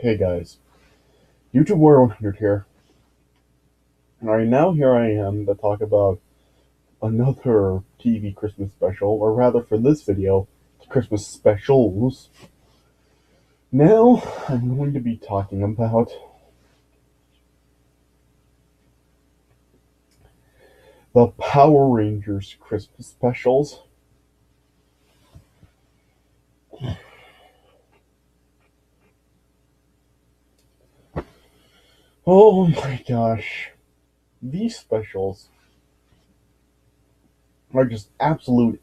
Hey guys, YouTube Warrior 100 here. Alright, now here I am to talk about another TV Christmas special, or rather for this video, Christmas specials. Now, I'm going to be talking about the Power Rangers Christmas specials. Oh my gosh, these specials are just absolute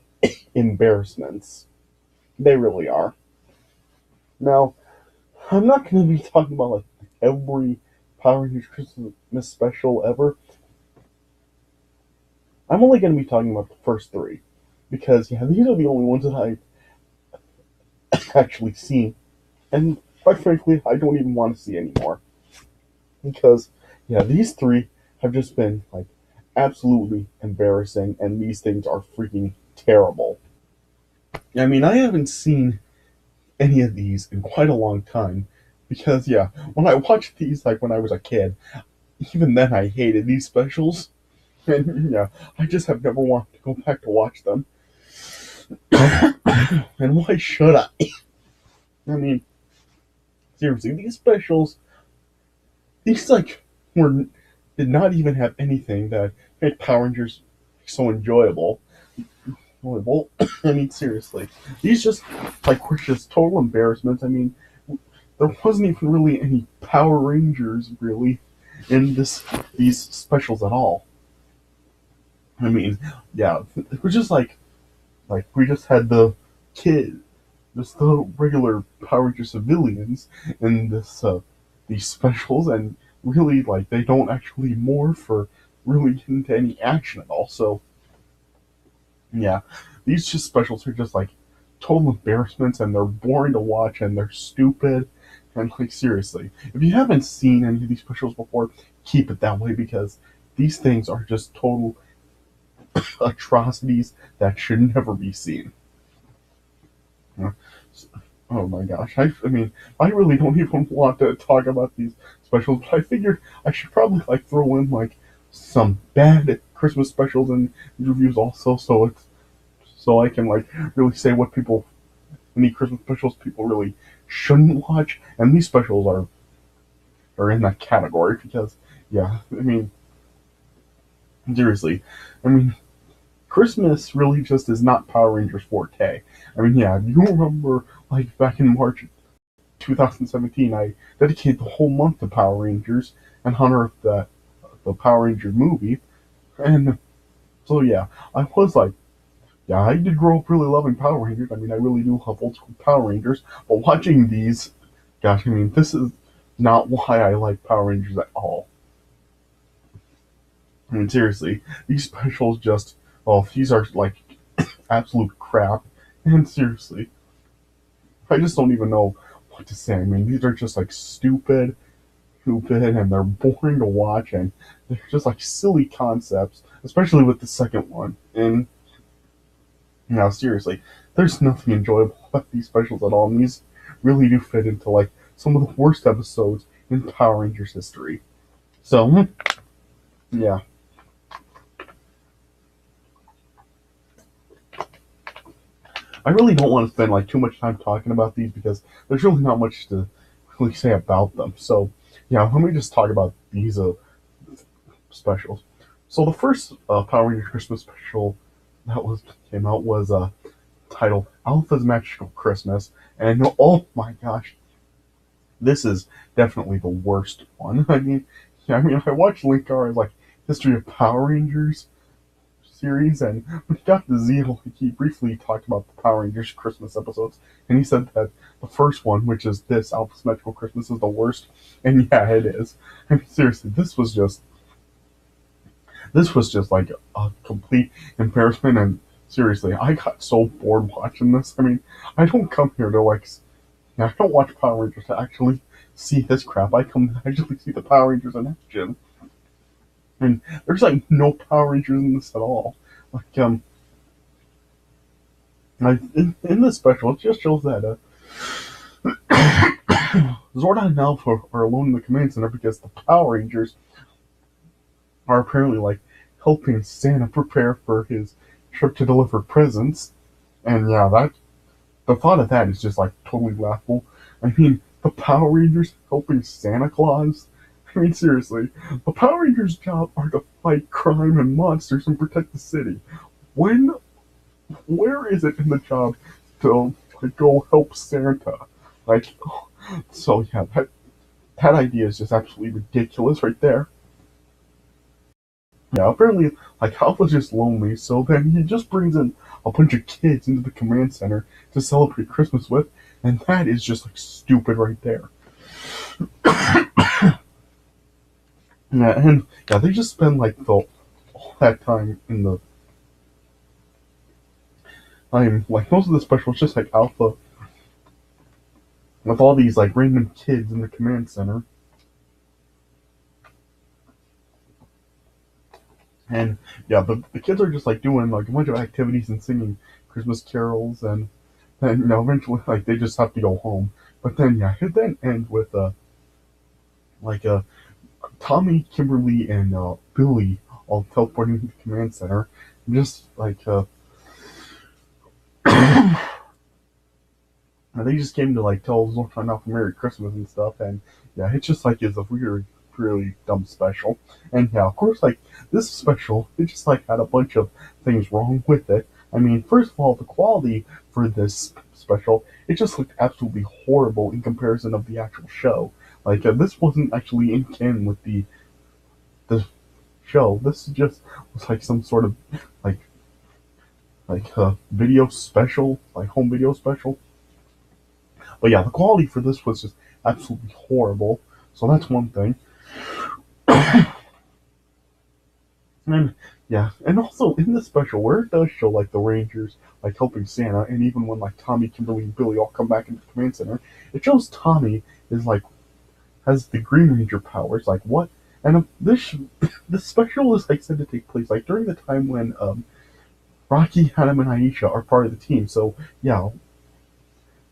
embarrassments. They really are. Now, I'm not going to be talking about like every Power Rangers Christmas special ever. I'm only going to be talking about the first three because, yeah, these are the only ones that I've actually seen, and quite frankly, I don't even want to see anymore because, yeah, these three have just been like absolutely embarrassing, and these things are freaking terrible. I mean, I haven't seen any of these in quite a long time because, yeah, when I watched these like when I was a kid, even then I hated these specials, and yeah, I just have never wanted to go back to watch them. And why should I? I mean, seriously, these specials, these like were did not even have anything that made Power Rangers so enjoyable. Well, I mean, seriously, these just like were just total embarrassments. I mean, there wasn't even really any Power Rangers really in these specials at all. I mean, yeah, it was just like we just had the kid, just the regular Power Ranger civilians in these specials, and really like they don't actually morph or really get into any action at all. So yeah, these just specials are just like total embarrassments, and they're boring to watch, and they're stupid. And like seriously, if you haven't seen any of these specials before, keep it that way because these things are just total atrocities that should never be seen. Uh, Oh my gosh, I mean, I really don't even want to talk about these specials, but I figured I should probably like throw in like some bad Christmas specials and reviews also, so I can like really say what people any Christmas specials people really shouldn't watch, and these specials are in that category because yeah, I mean seriously, I mean Christmas really just is not Power Rangers forte. I mean, yeah, you remember like back in March 2017, I dedicated the whole month to Power Rangers in honor of the Power Rangers movie, and so yeah, I was like, yeah, I did grow up really loving Power Rangers. I mean, I really do love old school Power Rangers, but watching these, gosh, I mean, this is not why I like Power Rangers at all. I mean, seriously, these specials just, oh, these are like absolute crap. And seriously, I just don't even know what to say. I mean, these are just like stupid, and they're boring to watch, and they're just like silly concepts, especially with the second one. And now, seriously, there's nothing enjoyable about these specials at all, and these really do fit into like some of the worst episodes in Power Rangers history. So, yeah, I really don't want to spend like too much time talking about these because there's really not much to really say about them. So, yeah, let me just talk about these specials. So the first Power Rangers Christmas special that was came out was titled Alpha's Magical Christmas, and oh my gosh, this is definitely the worst one. I mean, yeah, I mean, I watched Linkar like History of Power Rangers series, and when he got to Zeal, he briefly talked about the Power Rangers Christmas episodes, and he said that the first one, which is this Alpha's Magical Christmas, is the worst, and yeah, it is. I mean, seriously, this was just like a complete embarrassment, and seriously, I got so bored watching this. I mean, I don't come here to like, I don't watch Power Rangers to actually see this crap. I come to actually see the Power Rangers in action. And there's like no Power Rangers in this at all. Like in this special, it just shows that Zordon and Alpha are alone in the command center because the Power Rangers are apparently like helping Santa prepare for his trip to deliver presents. And yeah, that the thought of that is just like totally laughable. I mean, the Power Rangers helping Santa Claus. I mean, seriously, the Power Rangers' job are to fight crime and monsters and protect the city. When, where is it in the job to like, go help Santa? Like, so yeah, that idea is just absolutely ridiculous right there. Yeah, apparently, like Alpha's just lonely, so then he just brings in a bunch of kids into the command center to celebrate Christmas with, and that is just like stupid right there. Yeah, and yeah, they just spend like all that time in the time like most of the special is just like Alpha with all these like random kids in the command center, and yeah, the kids are just like doing like a bunch of activities and singing Christmas carols, and then eventually like they just have to go home. But then yeah, it then ends with like Tommy, Kimberly, and Billy all teleporting to the command center. Just like and they just came to like tell Zoltan off Merry Christmas and stuff, and yeah, it just like is a weird, really dumb special. And yeah, of course, like this special, it just like had a bunch of things wrong with it. I mean, first of all, the quality for this special, it just looked absolutely horrible in comparison of the actual show. Like this wasn't actually in canon with the show. This just was like some sort of like video special, like home video special. But yeah, the quality for this was just absolutely horrible. So that's one thing. And yeah, and also in the special where it does show like the Rangers like helping Santa, and even when like Tommy, Kimberly, and Billy all come back into the command center, it shows Tommy is like has the Green Ranger powers. Like what? And this special is like said to take place like during the time when Rocky, Adam, and Aisha are part of the team. So yeah,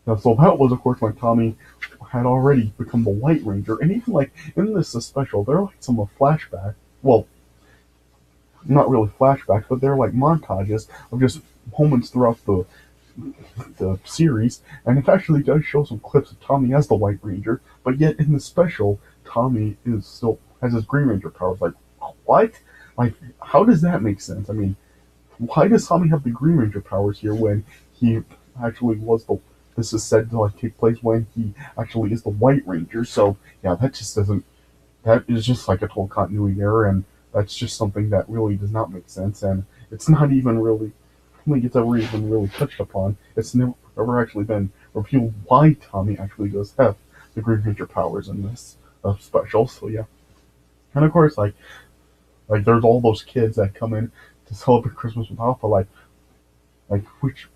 so that was of course when Tommy had already become the White Ranger, and even like in this special, there are like some flashback. Well, not really flashbacks, but they're like montages of just moments throughout the series, and it actually does show some clips of Tommy as the White Ranger. But yet in the special, Tommy is still has his Green Ranger powers. Like what? Like how does that make sense? I mean, why does Tommy have the Green Ranger powers here when he actually was the? This is said to like take place when he actually is the White Ranger. So yeah, that just doesn't. That is just like a total continuity error, and that's just something that really does not make sense. And it's not even really. I don't think it's ever even really touched upon. It's never ever actually been revealed why Tommy actually does have the Green Ranger powers in this special. So yeah, and of course like there's all those kids that come in to celebrate Christmas with Alpha, like which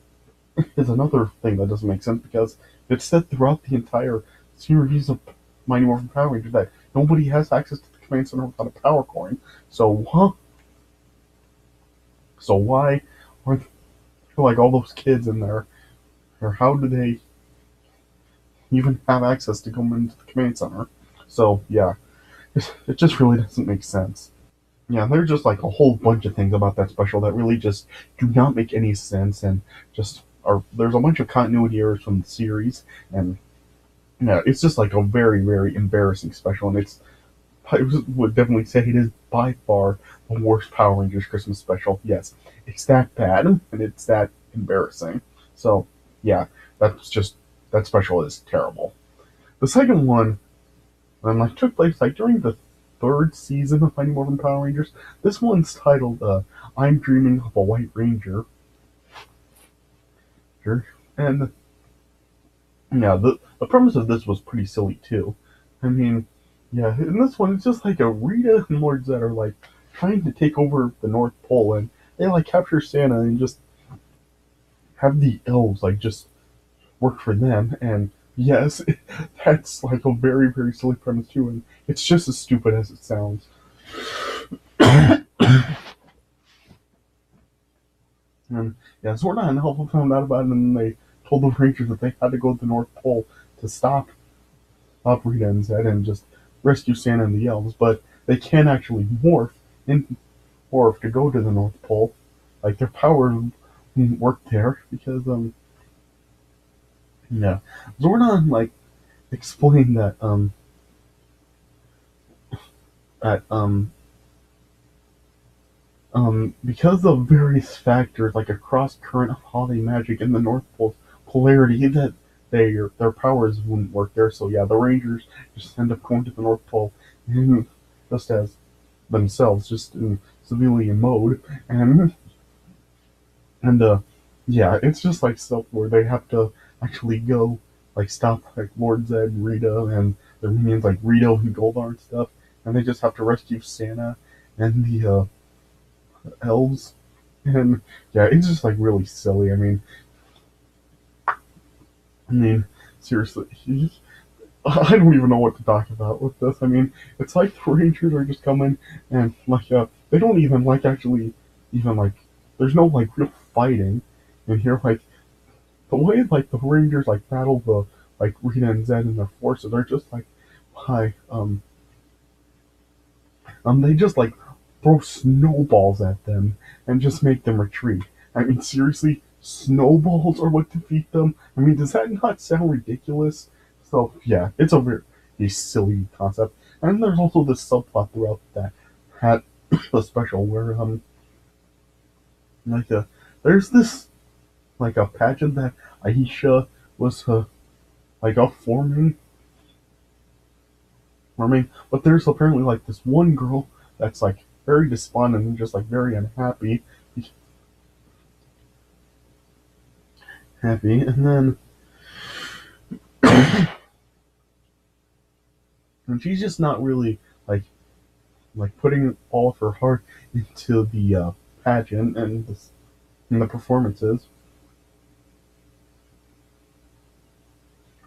is another thing that doesn't make sense because it's said throughout the entire series of Mighty Morphin Power Rangers that nobody has access to the command center without a power coin. So, huh? So why are there, like all those kids in there, or how do they even have access to come into the command center? So yeah, it just really doesn't make sense. Yeah, there's just like a whole bunch of things about that special that really just do not make any sense, and just are there's a bunch of continuity errors from the series, and yeah, it's just like a very very embarrassing special, and I would definitely say it is by far the worst Power Rangers Christmas special. Yes, it's that bad and it's that embarrassing. So yeah, that's just that special is terrible. The second one like took place like during the third season of Mighty Morphin Power Rangers. This one's titled "I'm Dreaming of a White Ranger," and yeah, the premise of this was pretty silly too. I mean, yeah, in this one it's just like a Rita and Lord Zed are like trying to take over the North Pole, and they like capture Santa and just have the elves like just work for them. And yes, that's like a very very silly premise too, and it's just as stupid as it sounds. And yeah, Zordon and Alpha found out about it, and they told the Rangers that they had to go to the North Pole to stop. stop Rita and Zed and just rescue Santa and the elves, but they can't actually in morph to go to the North Pole. Like their power won't work there because yeah. Zordon like explained that because of various factors like a cross current of holiday magic in the North Pole's polarity, that their powers wouldn't work there. So yeah, the Rangers just end up going to the North Pole, just as themselves, just in civilian mode, and yeah, it's just like stuff where they have to actually go like stop like Lord Zed, Rita, and their minions like Rito and Goldar and stuff, and they just have to rescue Santa and the elves. And yeah, it's just like really silly. I mean, seriously, I don't even know what to talk about with this. I mean, it's like the Rangers are just coming and like they don't even like actually even like there's no like real fighting in here. Like the way like the Rangers like battle the like Rita and Zed and their forces, they're just like hi they just like throw snowballs at them and just make them retreat. I mean, seriously, snowballs are what defeat them. I mean, does that not sound ridiculous? So yeah, it's a very silly concept. And there's also this subplot throughout that had a special where like there's this like a pageant that Aisha was like up forming, but there's apparently like this one girl that's like very despondent and just like very unhappy, and then and she's just not really like putting all of her heart into the pageant and the performances.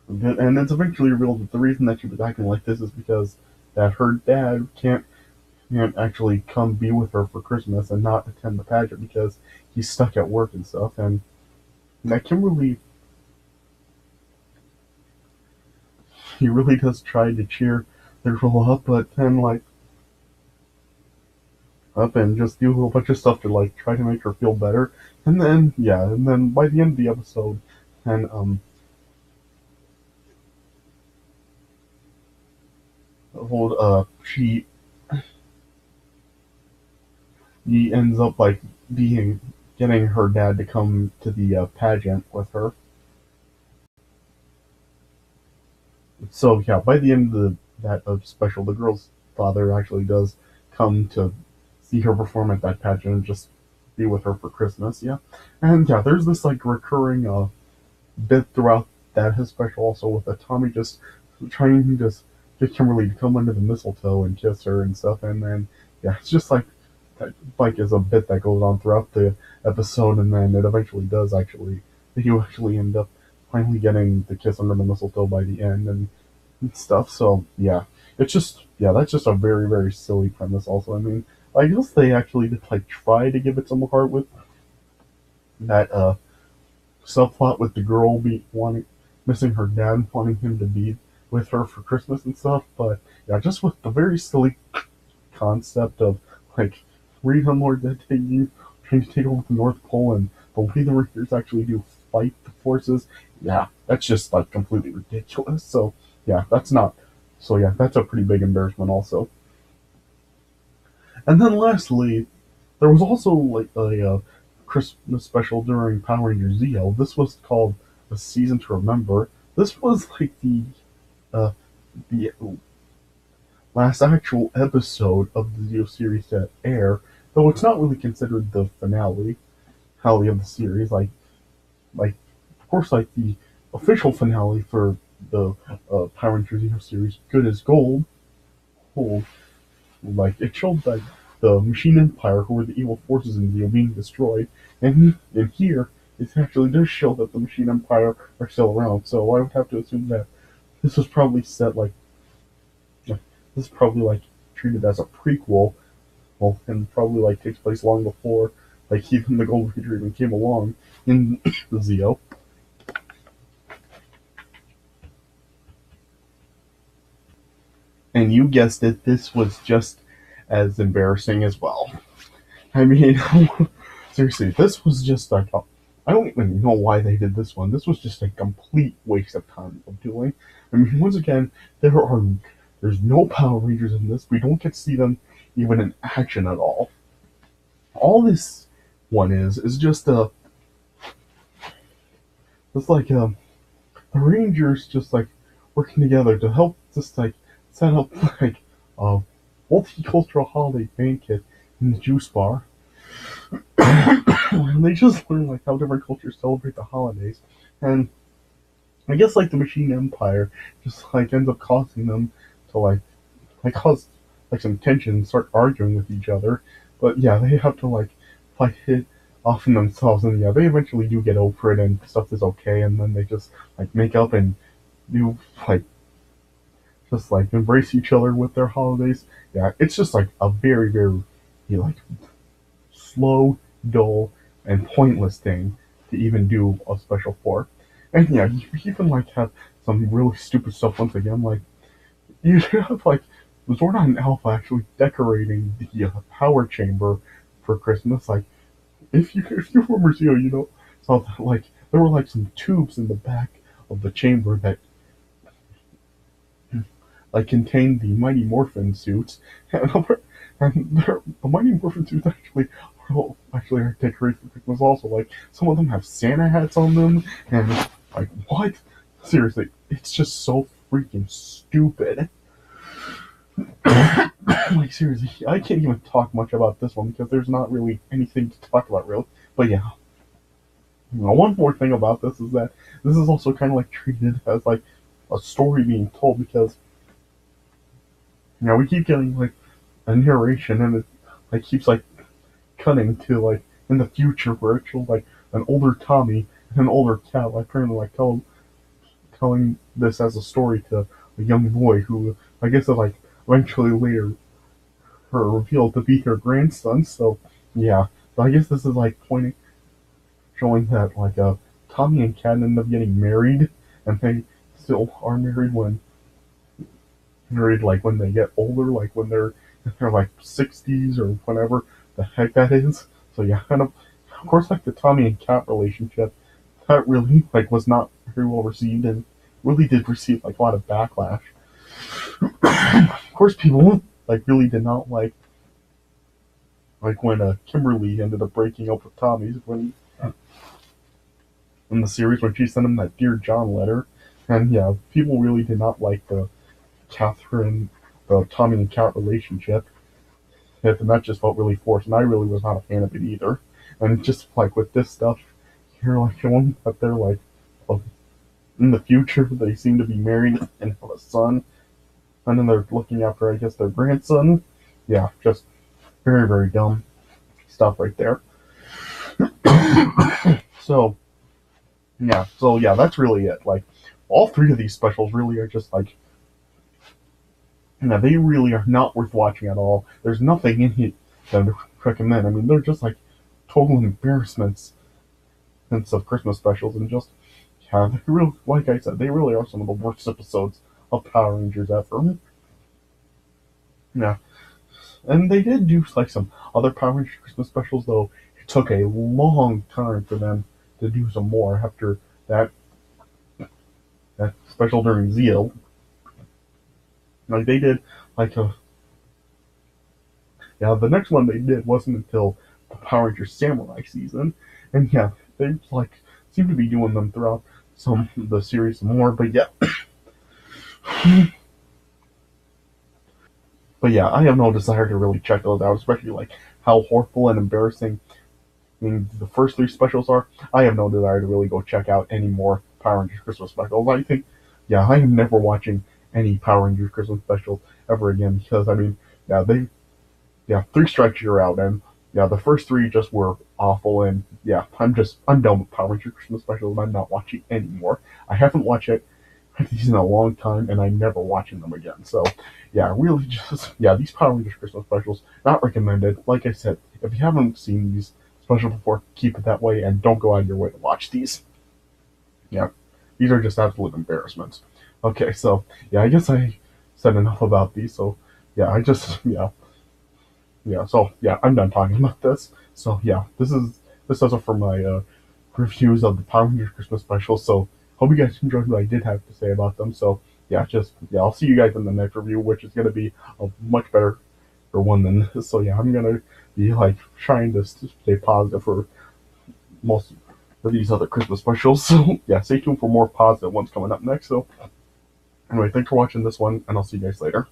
And it's eventually revealed that the reason that she was acting like this is because that her dad can't actually come be with her for Christmas and not attend the pageant because he's stuck at work and stuff. And that Kimberly, he really does try to cheer the girl up, but then like up and just do a whole bunch of stuff to like try to make her feel better. And then yeah, and then by the end of the episode, and hold he ends up like being getting her dad to come to the pageant with her. So yeah, by the end of that special, the girl's father actually does come to see her perform at that pageant and just be with her for Christmas. Yeah, and yeah, there's this like recurring bit throughout that his special also with Tommy just trying to just get Kimberly to come under the mistletoe and kiss her and stuff, and then yeah, it's just like that like is a bit that goes on throughout the episode, and then it eventually does actually you actually end up finally getting the kiss under the mistletoe by the end and stuff. So yeah, it's just yeah, that's just a very silly premise. Also, I mean, I guess they actually did like try to give it some heart with that subplot with the girl be wanting missing her dad, wanting him to be with her for Christmas and stuff. But yeah, just with the very silly concept of like Rita and Lord Dead taking trying to take over the North Pole and the way the Rangers actually do fight the forces. Yeah, that's just like completely ridiculous. So yeah, that's not. So yeah, that's a pretty big embarrassment also. And then lastly, there was also like a Christmas special during Power Rangers Zeo. This was called A Season to Remember. This was like the last actual episode of the Zeo series to air, though it's not really considered the finale of the series. Like of course like the official finale for the Power Rangers Zeo series, Good as Gold, like it showed that the Machine Empire, who were the evil forces in Zeo, being destroyed, and here it actually does show that the Machine Empire are still around. So I would have to assume that this was probably set like this is probably like treated as a prequel, well, and probably like takes place long before like even the Gold Ranger even came along in Zeo. you guessed it, this was just as embarrassing as well. I mean, seriously, this was just like I don't even know why they did this one. This was just a complete waste of time of doing. I mean, once again, there's no Power Rangers in this. We don't get to see them even in action at all. All this one is just it's like the Rangers just like working together to help just like set up like a multicultural holiday banquet in the juice bar. And they just learn like how different cultures celebrate the holidays. And I guess like the Machine Empire just like ends up causing them to like cause like some tension and start arguing with each other. But yeah, they have to like fight it off in themselves, and yeah, they eventually do get over it and stuff is okay, and then they just like make up and do like just like embrace each other with their holidays. Yeah, it's just like a very like slow, dull, and pointless thing to even do a special for. And yeah, you even like have some really stupid stuff once again, like you have like Zordon and Alpha actually decorating the power chamber for Christmas. Like if you remember Zio, you know, saw that like there were like some tubes in the back of the chamber that like contained the Mighty Morphin suits, and the Mighty Morphin suits actually are decorated for Christmas. Also, like some of them have Santa hats on them, and like what? Seriously, it's just so freaking stupid. Like seriously, I can't even talk much about this one because there's not really anything to talk about really. But yeah, one more thing about this is that this is also kind of like treated as like a story being told because we keep getting like a narration and it like keeps like cutting to like in the future where it's like an older Tommy and an older Cat like trying to like telling this as a story to a young boy who I guess is like eventually later her revealed to be her grandson. So yeah, so I guess this is like showing that like Tommy and Cat end up getting married, and they still are married like when they get older, like when they're like 60s or whatever the heck that is. So yeah, kind of course like the Tommy and Cat relationship that really like was not very well received and really did receive like a lot of backlash. Of course, people like really did not like when Kimberly ended up breaking up with Tommy when in the series when she sent him that Dear John letter, and yeah, people really did not like the Tommy and Cat relationship, and that just felt really forced, and I really was not a fan of it either. And just like with this stuff, you're like showing that they're like uh, in the future they seem to be married and have a son, and then they're looking after I guess their grandson. Yeah, just very dumb stuff right there. So yeah, that's really it. Like all three of these specials really are just like they really are not worth watching at all. There's nothing in it that I would recommend. I mean, they're just like total embarrassments of Christmas specials, and just yeah, they really, like I said, they really are some of the worst episodes of Power Rangers ever. Yeah, and they did do like some other Power Rangers Christmas specials, though it took a long time for them to do some more after that that special during Zeal. Like they did like a yeah, the next one they did wasn't until the Power Rangers Samurai season, and yeah, they like seem to be doing them throughout some of the series more. But yeah, I have no desire to really check those out, especially like how horrible and embarrassing the first three specials are. I have no desire to really go check out any more Power Rangers Christmas specials. I think, yeah, I am never watching any Power Rangers Christmas specials ever again because I mean, three strikes you're out, and yeah, the first three just were awful, and yeah, I'm done with Power Rangers Christmas specials. I'm not watching anymore. I haven't watched it these in a long time, and I'm never watching them again. So yeah, really just these Power Rangers Christmas specials not recommended. Like I said, if you haven't seen these specials before, keep it that way, and don't go out of your way to watch these. Yeah, these are just absolute embarrassments. Okay, so yeah, I guess I said enough about these. So yeah, So yeah, I'm done talking about this. So yeah, this does it for my reviews of the Power Rangers Christmas special. So hope you guys enjoyed what I did have to say about them. So yeah, I'll see you guys in the next review, which is gonna be a much better one than this. So yeah, I'm gonna be like trying to stay positive for most of these other Christmas specials. So yeah, stay tuned for more positive ones coming up next. So anyway, thanks for watching this one, and I'll see you guys later.